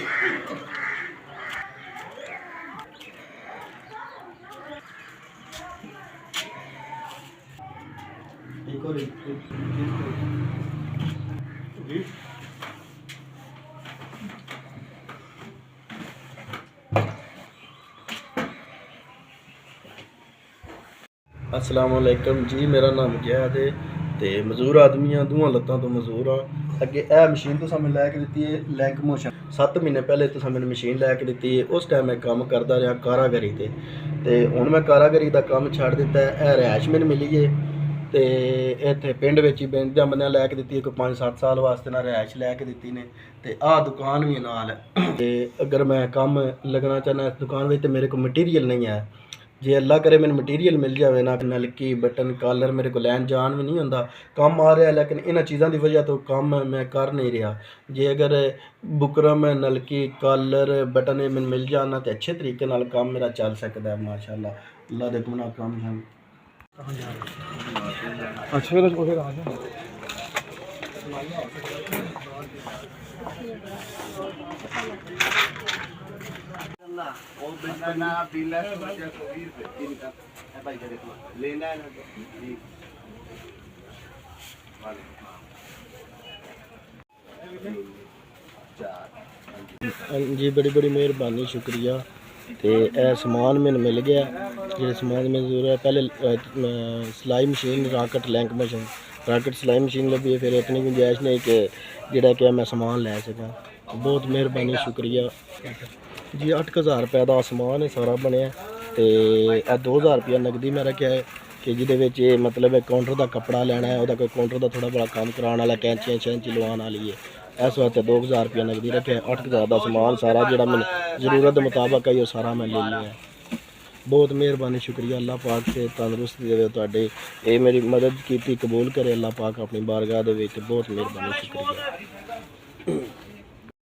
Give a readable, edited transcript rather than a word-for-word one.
एक और अस्सलाम वालेकुम जी, मेरा नाम जैद है तो मजदूर आदमी हाँ, दोवां लत्तां तो मजदूर हाँ। अगे यह मशीन तुसा मैं लैके दी है लैंक मोशन 7 महीने पहले तुसा मैंने मशीन लैके दी है। उस टाइम मैं काम करता रहा कारागरी ते हुण मैं कारागरी का काम छड़ दिता है। यह रिहायश मैंने मिली है तो इत्थे पिंड विच ही बेंदा बंदा लैके दी है। कोई 5-7 साल वास्ते ना रिहायश लैके दी ने ते आ दुकान भी नाल है। ते अगर मैं काम लगना चाहना इस दुकान में तो मेरे को मटीरियल नहीं है। जे अल्लाह करे मैंने मटीरियल मिल जाए ना, नलकी बटन कॉलर मेरे को लैन जान भी नहीं होंदा। काम आ रहा है लेकिन इन्हां चीज़ों की वजह तो काम मैं कर नहीं रहा। जे अगर बुकरम नलकी कॉलर बटन मैंने मिल जाना तो अच्छे तरीके नाल काम मेरा चल सकता है माशाअल्लाह। अल्लाह दे गुना काम हम अच्छा फिर आ जाओ। जी बड़ी बड़ी मेहरबानी शुक्रिया। तो यह समान मैंने मिल गया जो समान में जरूरत है। पहले सिलाई मशीन राकेट लैंक मशीन राकेट सिलाई मशीन लभी है, फिर इतनी गुंजाइश नहीं कि जोड़ा कि मैं समान लै सका। बहुत मेहरबानी शुक्रिया जी। 8,000 रुपये का समान है सारा बनया। तो यह 2,000 रुपया नकदी मैं रखा है कि जिदे मतलब काउंटर का कपड़ा लेना है, वह कोई काउंटर का थोड़ा बड़ा काम कराने वाला कैंचियाँ शैंची लवाने वाली है। इस वास्ते 2,000 रुपया नकदी रखे। 8,000 का समान सारा जो मैंने जरूरत मुताबिक है वो सारा मैं ले लिया। बहुत मेहरबानी शुक्रिया। अल्लाह पाक से तंदुरुस्ती दे तुहाडे ये मेरी मदद की कबूल करे अल्लाह पाक अपनी बारगाह दे विच। बहुत मेहरबानी शुक्रिया।